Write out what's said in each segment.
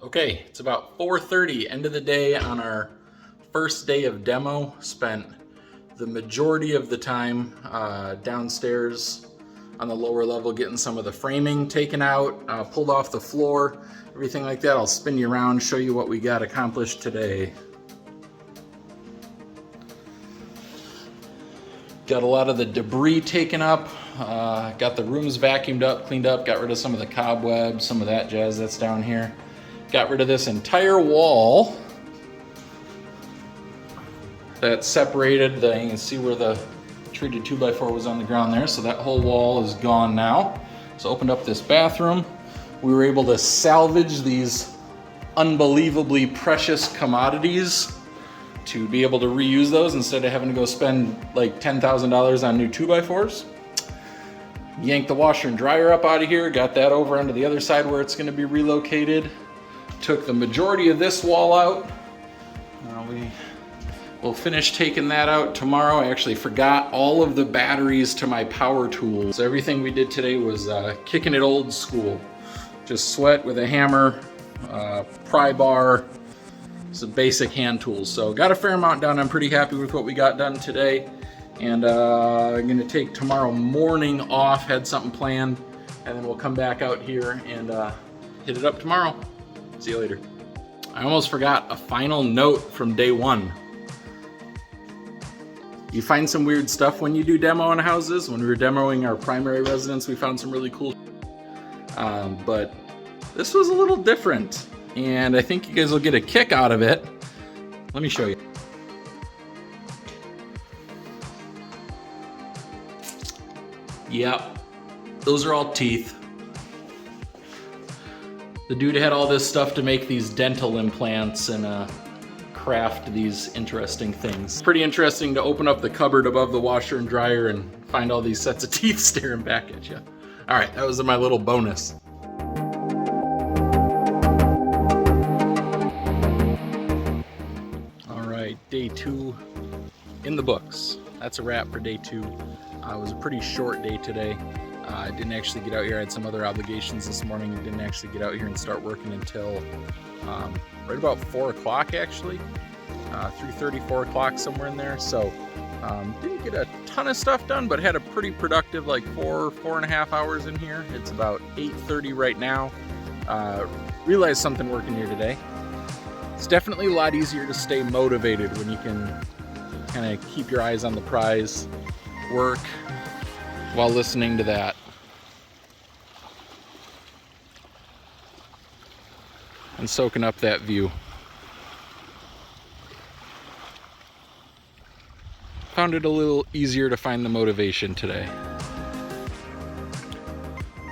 Okay, it's about 4:30, end of the day on our first day of demo. Spent the majority of the time downstairs on the lower level getting some of the framing taken out, pulled off the floor, everything like that. I'll spin you around, show you what we got accomplished today. Got a lot of the debris taken up, got the rooms vacuumed up, cleaned up, got rid of some of the cobwebs, some of that jazz that's down here. Got rid of this entire wall that separated you can see where the treated 2x4 was on the ground there, so that whole wall is gone now. So opened up this bathroom. We were able to salvage these unbelievably precious commodities to be able to reuse those instead of having to go spend like $10,000 on new 2x4s. Yanked the washer and dryer up out of here, got that over onto the other side where it's going to be relocated. Took the majority of this wall out. We'll finish taking that out tomorrow. I actually forgot all of the batteries to my power tools. So everything we did today was kicking it old school. Just sweat with a hammer, pry bar, some basic hand tools. So got a fair amount done. I'm pretty happy with what we got done today. And I'm gonna take tomorrow morning off, had something planned, and then we'll come back out here and hit it up tomorrow. See you later. I almost forgot a final note from day one. You find some weird stuff when you do demo on houses. When we were demoing our primary residence, we found some really cool but this was a little different, and I think you guys will get a kick out of it. Let me show you. Yep, those are all teeth. The dude had all this stuff to make these dental implants and craft these interesting things. Pretty interesting to open up the cupboard above the washer and dryer and find all these sets of teeth staring back at you. All right, that was my little bonus. All right, day 2 in the books. That's a wrap for day 2. It was a pretty short day today. I didn't actually get out here. I had some other obligations this morning and didn't actually get out here and start working until right about 4 o'clock actually. 3:30, 4 o'clock, somewhere in there. So didn't get a ton of stuff done, but had a pretty productive like 4.5 hours in here. It's about 8:30 right now. Realized something working here today. It's definitely a lot easier to stay motivated when you can kind of keep your eyes on the prize, work while listening to that. And soaking up that view. Found it a little easier to find the motivation today.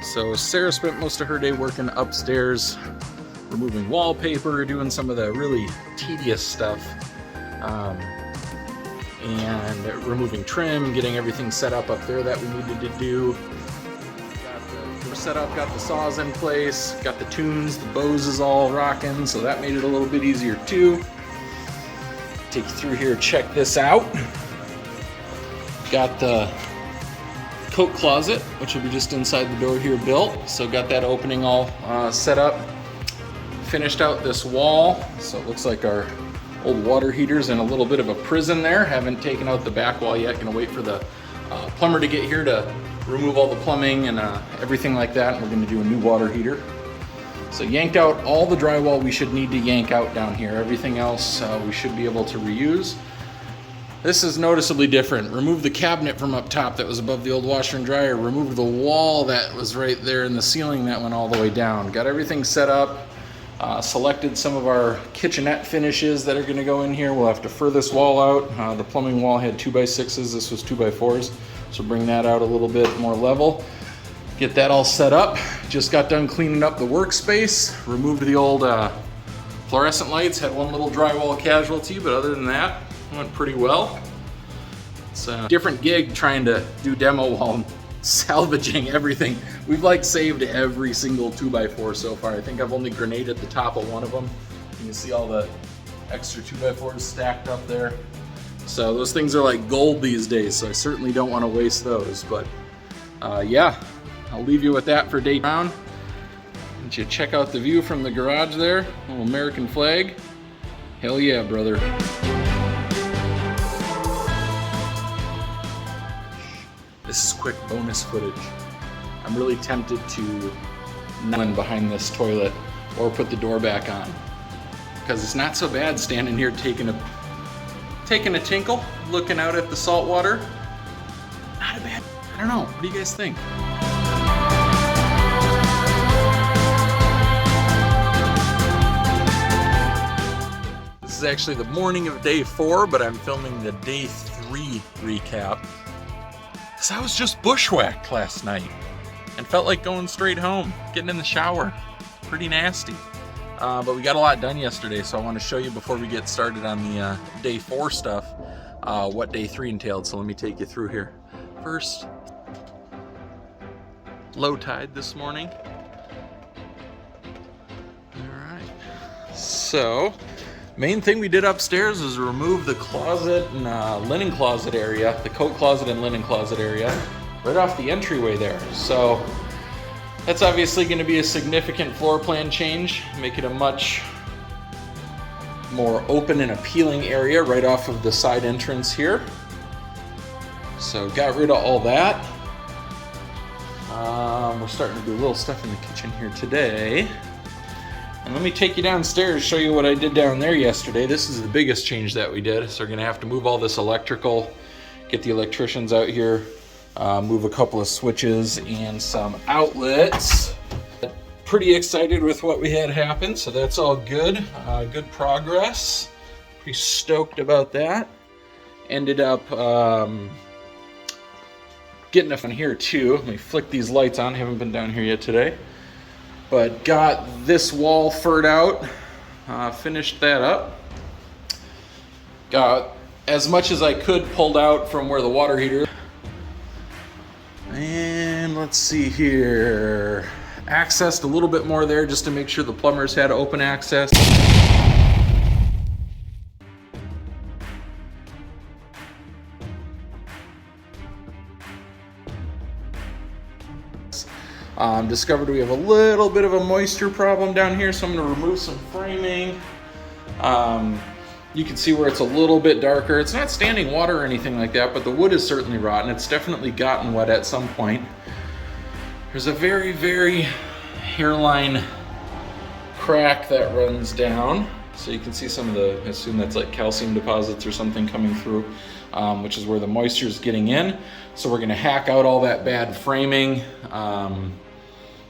So Sarah spent most of her day working upstairs, removing wallpaper, doing some of the really tedious stuff, and removing trim, getting everything set up there that we needed to do. We're set up, got the saws in place, got the tunes, the bows is all rocking, so that made it a little bit easier too. Take you through here, check this out. Got the coat closet, which will be just inside the door here built, so got that opening all set up. Finished out this wall, so it looks like our old water heaters in a little bit of a prison there. Haven't taken out the back wall yet. Gonna wait for the plumber to get here to remove all the plumbing and everything like that. And we're gonna do a new water heater. So yanked out all the drywall we should need to yank out down here. Everything else we should be able to reuse. This is noticeably different. Removed the cabinet from up top that was above the old washer and dryer. Removed the wall that was right there in the ceiling that went all the way down. Got everything set up. Selected some of our kitchenette finishes that are going to go in here. We'll have to fur this wall out. The plumbing wall had 2x6s. This was 2x4s. So bring that out a little bit more level. Get that all set up. Just got done cleaning up the workspace. Removed the old fluorescent lights. Had one little drywall casualty, but other than that, went pretty well. It's a different gig trying to do demo while salvaging everything. We've like saved every single 2x4 so far. I think I've only grenaded the top of one of them. You can see all the extra 2x4s stacked up there. So those things are like gold these days, so I certainly don't want to waste those. But yeah, I'll leave you with that for day round. Did you check out the view from the garage there? Little American flag. Hell yeah, brother. This is quick bonus footage. I'm really tempted to run behind this toilet or put the door back on, because it's not so bad standing here taking a tinkle, looking out at the salt water. Not a bad, I don't know, what do you guys think? This is actually the morning of day 4, but I'm filming the day 3 recap. Because I was just bushwhacked last night and felt like going straight home, getting in the shower. Pretty nasty. But we got a lot done yesterday, so I want to show you before we get started on the day 4 stuff, what day 3 entailed. So let me take you through here. First, low tide this morning. All right. So, main thing we did upstairs is remove the closet and linen closet area, the coat closet and linen closet area, right off the entryway there. So that's obviously going to be a significant floor plan change, make it a much more open and appealing area right off of the side entrance here. So got rid of all that. We're starting to do a little stuff in the kitchen here today. And let me take you downstairs, show you what I did down there yesterday. This is the biggest change that we did. So we're gonna have to move all this electrical, get the electricians out here, move a couple of switches and some outlets. Pretty excited with what we had happen, so that's all good. Good progress. Pretty stoked about that. Ended up getting up on here too. Let me flick these lights on, haven't been down here yet today. But got this wall furred out, finished that up. Got as much as I could pulled out from where the water heater is. And let's see here. Accessed a little bit more there just to make sure the plumbers had open access. Discovered we have a little bit of a moisture problem down here, so I'm going to remove some framing. You can see where it's a little bit darker. It's not standing water or anything like that, but the wood is certainly rotten. It's definitely gotten wet at some point. There's a very, very hairline crack that runs down. So you can see some of the, I assume that's like calcium deposits or something coming through, which is where the moisture is getting in. So we're gonna hack out all that bad framing,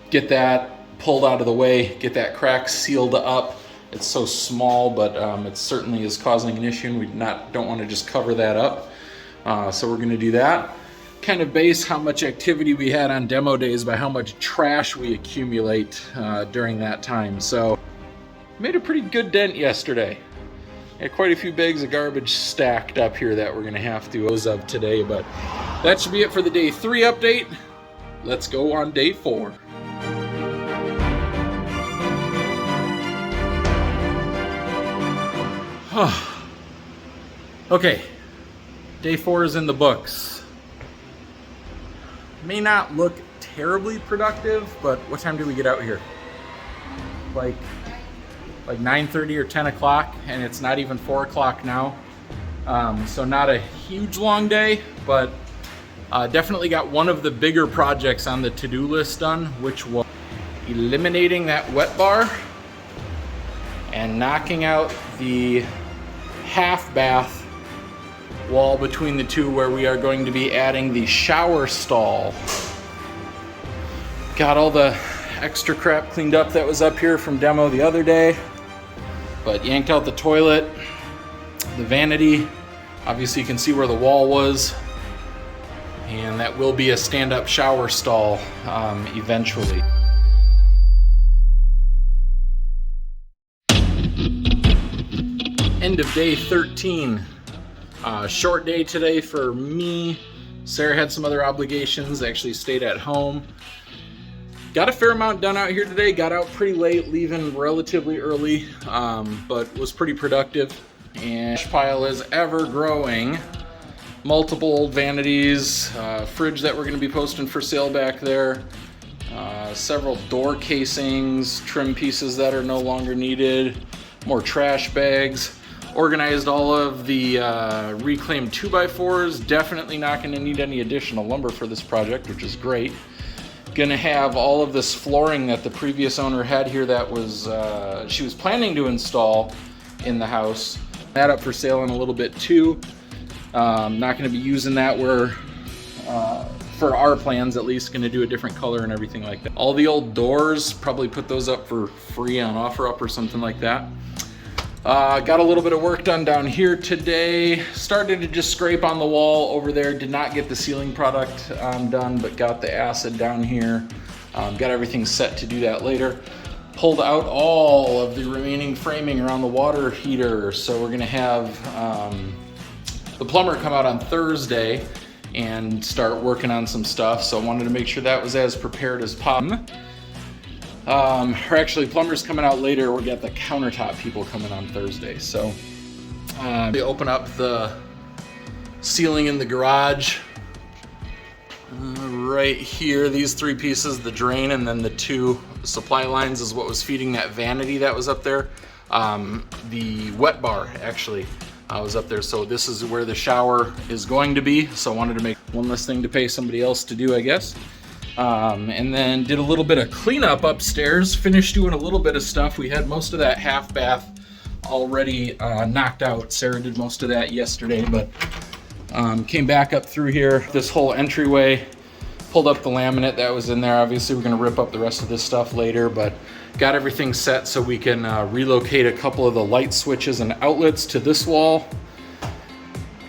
get that pulled out of the way, get that crack sealed up. It's so small, but it certainly is causing an issue, and we don't want to just cover that up. So we're gonna do that. Kind of base how much activity we had on demo days by how much trash we accumulate during that time. So made a pretty good dent yesterday. Had quite a few bags of garbage stacked up here that we're gonna have to dispose of today, but that should be it for the day 3 update. Let's go on day 4. Okay, day 4 is in the books. May not look terribly productive, but what time did we get out here? Like 9:30 or 10 o'clock, and it's not even 4 o'clock now. So not a huge long day, but definitely got one of the bigger projects on the to-do list done, which was eliminating that wet bar and knocking out the half bath wall between the two, where we are going to be adding the shower stall. Got all the extra crap cleaned up that was up here from demo the other day, but yanked out the toilet, the vanity. Obviously you can see where the wall was, and that will be a stand-up shower stall eventually. End of day 13. Short day today for me. Sarah had some other obligations, actually stayed at home. Got a fair amount done out here today. Got out pretty late, leaving relatively early, but was pretty productive. And the pile is ever growing. Multiple old vanities, fridge that we're going to be posting for sale back there, Several door casings, trim pieces that are no longer needed, more trash bags. Organized all of the reclaimed 2x4s. Definitely not going to need any additional lumber for this project, which is great. Gonna have all of this flooring that the previous owner had here that was she was planning to install in the house. That up for sale in a little bit too. Not gonna be using that. We're for our plans at least gonna do a different color and everything like that. All the old doors, probably put those up for free on OfferUp or something like that. Got a little bit of work done down here today. Started to just scrape on the wall over there. Did not get the ceiling product done, but got the acid down here. Got everything set to do that later. Pulled out all of the remaining framing around the water heater. So we're gonna have the plumber come out on Thursday and start working on some stuff. So I wanted to make sure that was as prepared as possible. Or actually, plumber's coming out later. We got the countertop people coming on Thursday. So they open up the ceiling in the garage right here. These three pieces, the drain and then the two supply lines is what was feeding that vanity that was up there. The wet bar actually was up there. So this is where the shower is going to be. So I wanted to make one less thing to pay somebody else to do, I guess. And then did a little bit of cleanup upstairs, finished doing a little bit of stuff. We had most of that half bath already knocked out. Sarah did most of that yesterday, but came back up through here, this whole entryway, pulled up the laminate that was in there. Obviously we're gonna rip up the rest of this stuff later, but got everything set so we can relocate a couple of the light switches and outlets to this wall,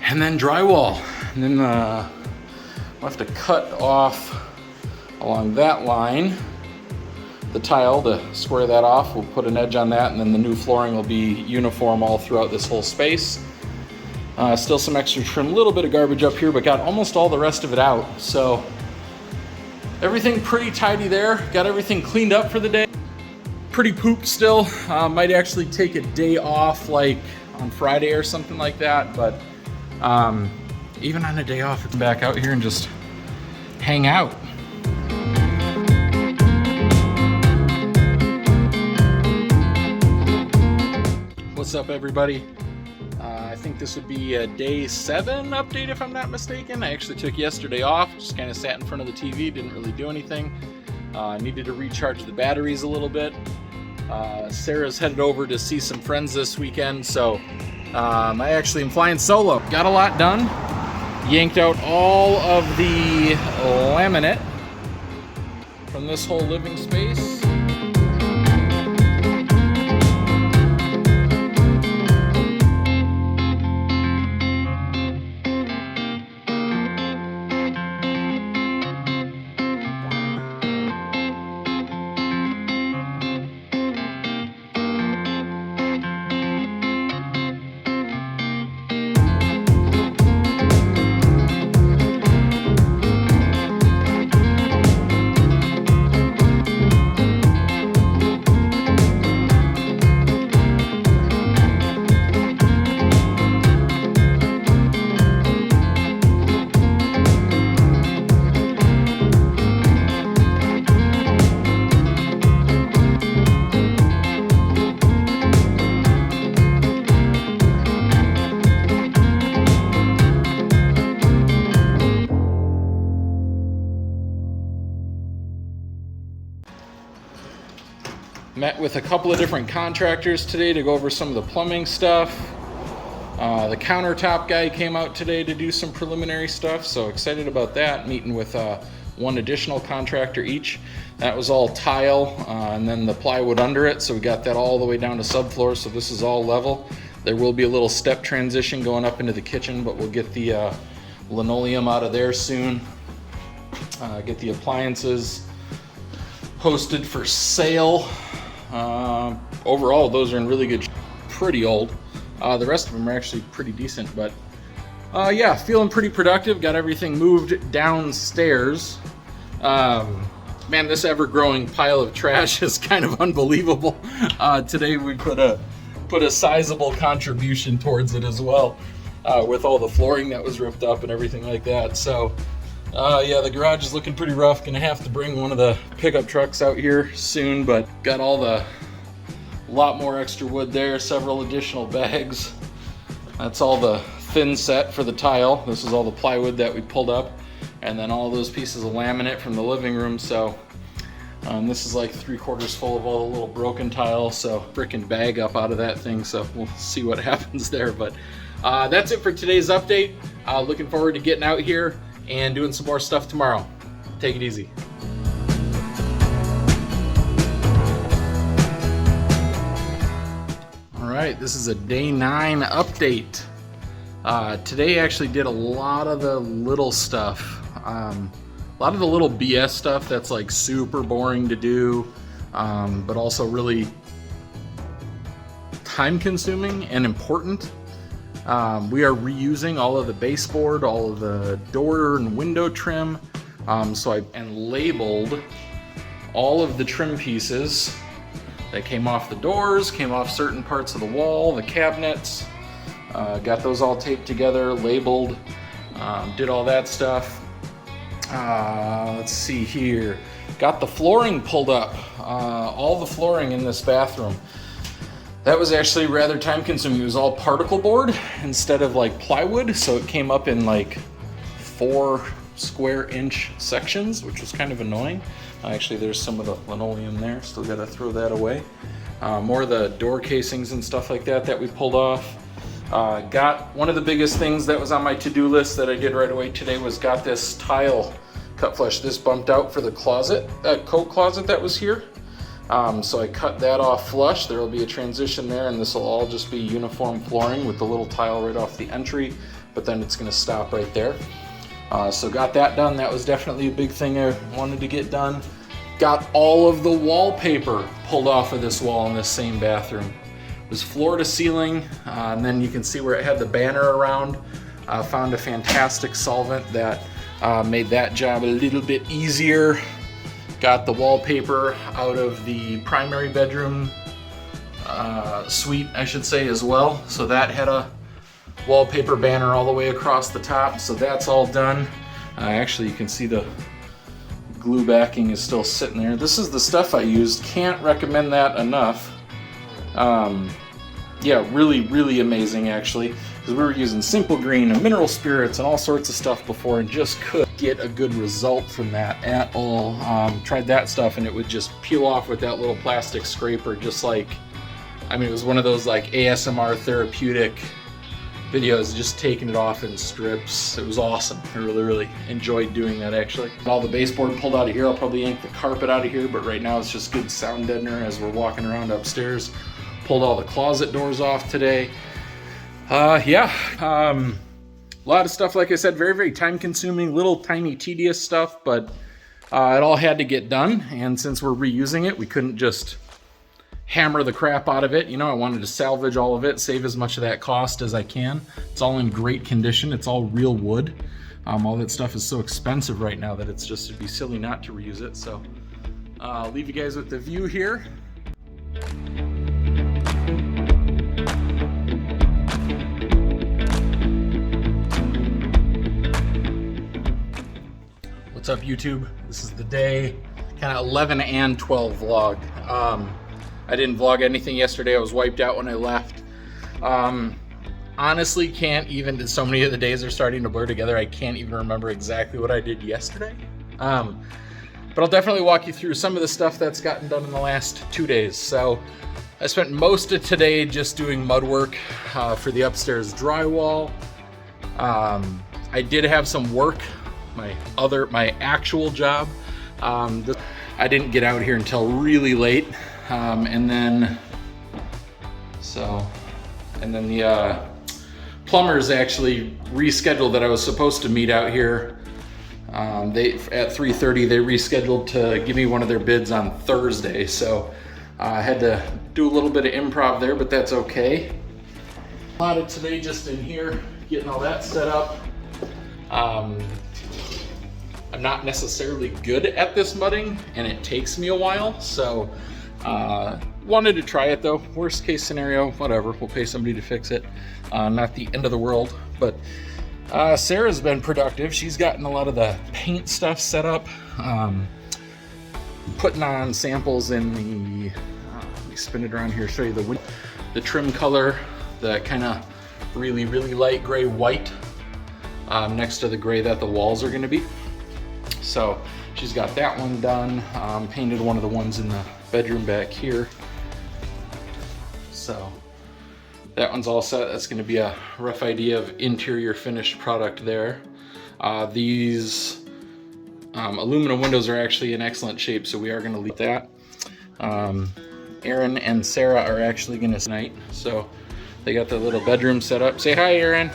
and then drywall. And then we'll have to cut off along that line the tile to square that off. We'll put an edge on that, and then the new flooring will be uniform all throughout this whole space. Still some extra trim, a little bit of garbage up here, but got almost all the rest of it out. So everything pretty tidy there. Got everything cleaned up for the day. Pretty pooped still. Might actually take a day off like on Friday or something like that, but even on a day off, it's back out here and just hang out. What's up, everybody? I think this would be a day 7 update if I'm not mistaken. I actually took yesterday off, just kind of sat in front of the TV, didn't really do anything. Needed to recharge the batteries a little bit. Sarah's headed over to see some friends this weekend, so I actually am flying solo. Got a lot done. Yanked out all of the laminate from this whole living space. Met with a couple of different contractors today to go over some of the plumbing stuff. The countertop guy came out today to do some preliminary stuff, so excited about that. Meeting with one additional contractor each. That was all tile and then the plywood under it, so we got that all the way down to subfloor, so this is all level. There will be a little step transition going up into the kitchen, but we'll get the linoleum out of there soon. Get the appliances posted for sale. Overall, those are in really good shape. Pretty old. The rest of them are actually pretty decent, but yeah, feeling pretty productive. Got everything moved downstairs. Man, this ever-growing pile of trash is kind of unbelievable. Today we put a sizable contribution towards it as well, with all the flooring that was ripped up and everything like that. So Yeah, the garage is looking pretty rough. Gonna have to bring one of the pickup trucks out here soon, but got a lot more extra wood there, several additional bags. That's all the thin set for the tile. This is all the plywood that we pulled up, and then all those pieces of laminate from the living room. So this is like 3/4 full of all the little broken tile, so frickin' bag up out of that thing. So we'll see what happens there, but that's it for today's update. Looking forward to getting out here and doing some more stuff tomorrow. Take it easy. All right, this is a day 9 update. Today actually did a lot of the little stuff. A lot of the little BS stuff that's like super boring to do, but also really time consuming and important. We are reusing all of the baseboard, all of the door and window trim. So I labeled all of the trim pieces that came off the doors, came off certain parts of the wall, the cabinets. Got those all taped together, labeled, did all that stuff. Let's see here. Got the flooring pulled up, all the flooring in this bathroom. That was actually rather time consuming. It was all particle board instead of like plywood, so it came up in like 4 square inch sections, which was kind of annoying. Actually, there's some of the linoleum there, still gotta throw that away. More of the door casings and stuff like that we pulled off. Got one of the biggest things that was on my to-do list that I did right away today was got this tile cut flush. This bumped out for the closet, coat closet that was here. So I cut that off flush. There will be a transition there, and this will all just be uniform flooring with the little tile right off the entry, but then it's gonna stop right there. So got that done. That was definitely a big thing I wanted to get done. Got all of the wallpaper pulled off of this wall in this same bathroom. It was floor to ceiling, and then you can see where it had the banner around. Found a fantastic solvent that made that job a little bit easier. Got the wallpaper out of the primary bedroom suite, I should say, as well. So that had a wallpaper banner all the way across the top. So that's all done. Actually, you can see the glue backing is still sitting there. This is the stuff I used. Can't recommend that enough. Yeah, really amazing actually, because we were using Simple Green and mineral spirits and all sorts of stuff before and just couldn't get a good result from that at all. Tried that stuff and it would just peel off with that little plastic scraper, just like, I mean, it was one of those like ASMR therapeutic videos, just taking it off in strips. It was awesome. I really enjoyed doing that actually. All the baseboard pulled out of here. I'll probably yank the carpet out of here, but right now it's just good sound deadener as we're walking around upstairs. Pulled all the closet doors off today. Yeah, a lot of stuff, like I said, very time consuming, little tiny tedious stuff, but it all had to get done. And since we're reusing it, we couldn't just hammer the crap out of it. You know, I wanted to salvage all of it, save as much of that cost as I can. It's all in great condition. It's all real wood. All that stuff is so expensive right now that it's just, it'd be silly not to reuse it. So I'll leave you guys with the view here. What's up, YouTube? This is the day kind of 11 and 12 vlog. I didn't vlog anything yesterday. I was wiped out when I left. Honestly, can't even, so many of the days are starting to blur together. I can't even remember exactly what I did yesterday. But I'll definitely walk you through some of the stuff that's gotten done in the last 2 days. So I spent most of today just doing mud work for the upstairs drywall. I did have some work, my actual job. I didn't get out here until really late. And then the plumbers actually rescheduled that I was supposed to meet out here. At 3:30, they rescheduled to give me one of their bids on Thursday. So I had to do a little bit of improv there, but that's okay. A lot of today just in here, getting all that set up. I'm not necessarily good at this mudding, and it takes me a while, so wanted to try it though. Worst case scenario, whatever, we'll pay somebody to fix it. Not the end of the world, but Sarah's been productive. She's gotten a lot of the paint stuff set up, putting on samples in the, let me spin it around here, show you the trim color, the kind of really light gray white next to the gray that the walls are going to be. So she's got that one done, painted one of the ones in the bedroom back here. So that one's all set. That's going to be a rough idea of interior finished product there. These aluminum windows are actually in excellent shape, so we are going to leave that. Aaron and Sarah are actually going to tonight, so they got their little bedroom set up. Say hi, Aaron.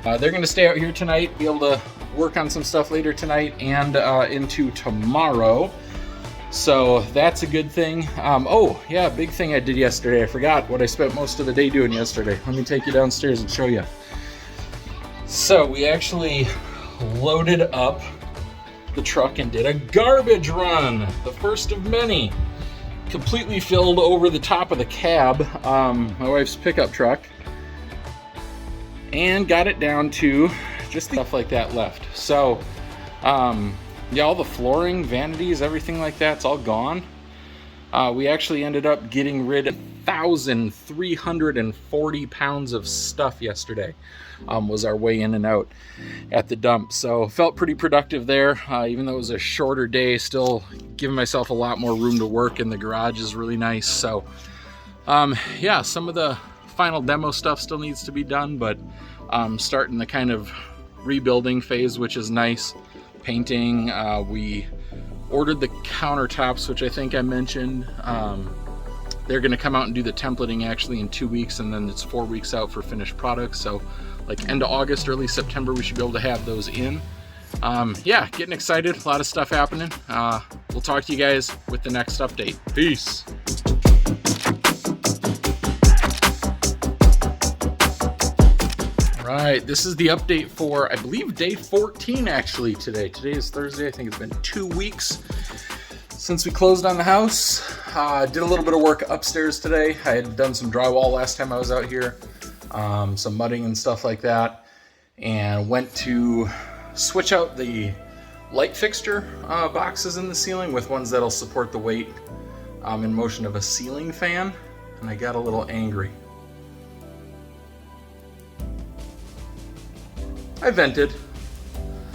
They're going to stay out here tonight, be able to work on some stuff later tonight and into tomorrow. So that's a good thing. Oh yeah, big thing I did yesterday. I forgot what I spent most of the day doing yesterday. Let me take you downstairs and show you. So we actually loaded up the truck and did a garbage run, the first of many. Completely filled over the top of the cab, my wife's pickup truck, and got it down to just stuff like that left. So yeah, all the flooring, vanities, everything like that's all gone. We actually ended up getting rid of 1,340 pounds of stuff yesterday. Was our way in and out at the dump. So felt pretty productive there, even though it was a shorter day, still giving myself a lot more room to work, and the garage is really nice. So yeah, some of the final demo stuff still needs to be done, but starting the kind of rebuilding phase, which is nice. Painting, we ordered the countertops, which I think I mentioned. They're going to come out and do the templating actually in 2 weeks, and then it's 4 weeks out for finished products. So like end of August, early September, we should be able to have those in. Yeah, getting excited, a lot of stuff happening. We'll talk to you guys with the next update. Peace. Right, this is the update for, I believe, day 14 actually today. Today is Thursday. I think it's been 2 weeks since we closed on the house. Did a little bit of work upstairs today. I had done some drywall last time I was out here, some mudding and stuff like that, and went to switch out the light fixture boxes in the ceiling with ones that'll support the weight in motion of a ceiling fan, and I got a little angry. I vented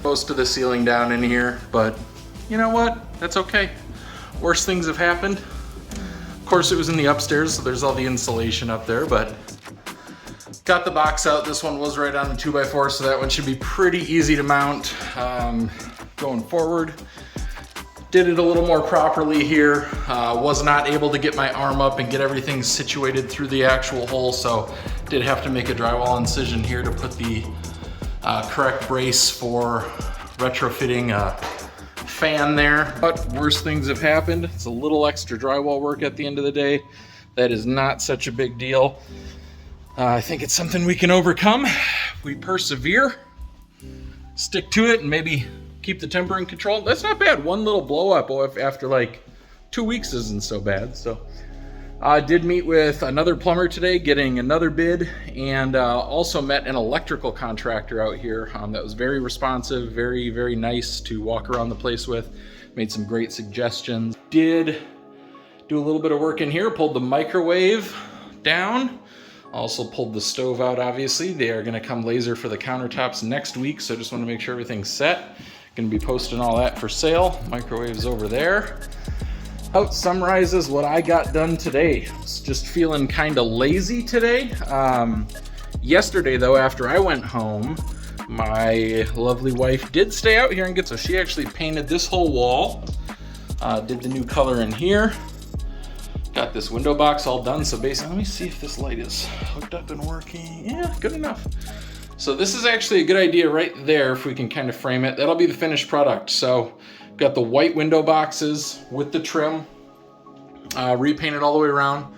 most of the ceiling down in here, but you know what? That's okay. Worse things have happened. Of course, it was in the upstairs, so there's all the insulation up there, but got the box out. This one was right on the 2x4, so that one should be pretty easy to mount going forward. Did it a little more properly here. Was not able to get my arm up and get everything situated through the actual hole, so did have to make a drywall incision here to put the correct brace for retrofitting a fan there. But worse things have happened. It's a little extra drywall work at the end of the day. That is not such a big deal. I think it's something we can overcome. We persevere, stick to it, and maybe keep the temper in control. That's not bad. One little blow up after like 2 weeks isn't so bad. So I did meet with another plumber today, getting another bid, and also met an electrical contractor out here that was very responsive, very nice to walk around the place with. Made some great suggestions. Did do a little bit of work in here, pulled the microwave down. Also pulled the stove out, obviously. They are gonna come laser for the countertops next week, so just wanna make sure everything's set. Gonna be posting all that for sale. Microwave's over there. Out summarizes what I got done today. Just feeling kind of lazy today. Yesterday though, after I went home, my lovely wife did stay out here and get, so she actually painted this whole wall. Did the new color in here. Got this window box all done, so basically, let me see if this light is hooked up and working. Yeah, good enough. So this is actually a good idea right there, if we can kind of frame it. That'll be the finished product. So got the white window boxes with the trim, repainted all the way around.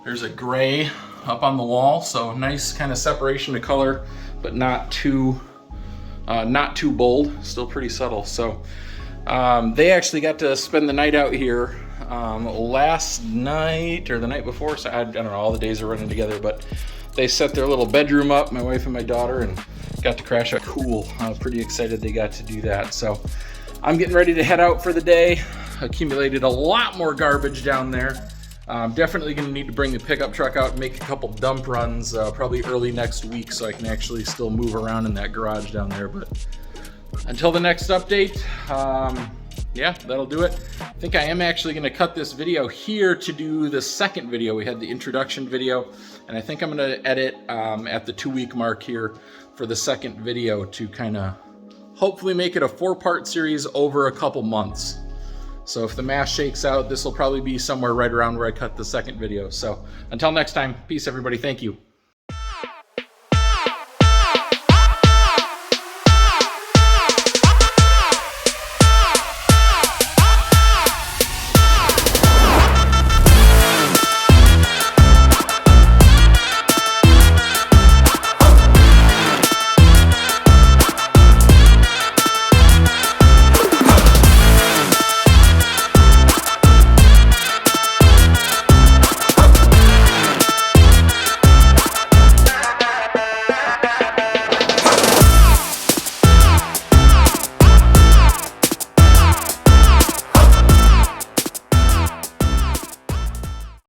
There's a gray up on the wall, so nice kind of separation of color, but not too bold, still pretty subtle. So they actually got to spend the night out here last night or the night before, so I don't know, all the days are running together, but they set their little bedroom up, my wife and my daughter, and got to crash out. Cool. Pretty excited they got to do that. So I'm getting ready to head out for the day. Accumulated a lot more garbage down there. I'm definitely going to need to bring the pickup truck out and make a couple dump runs probably early next week so I can actually still move around in that garage down there. But until the next update, yeah, that'll do it. I think I am actually going to cut this video here to do the second video. We had the introduction video, and I think I'm going to edit at the 2-week mark here for the second video to kind of hopefully make it a 4-part series over a couple months. So if the math shakes out, this will probably be somewhere right around where I cut the second video. So until next time, peace everybody, thank you.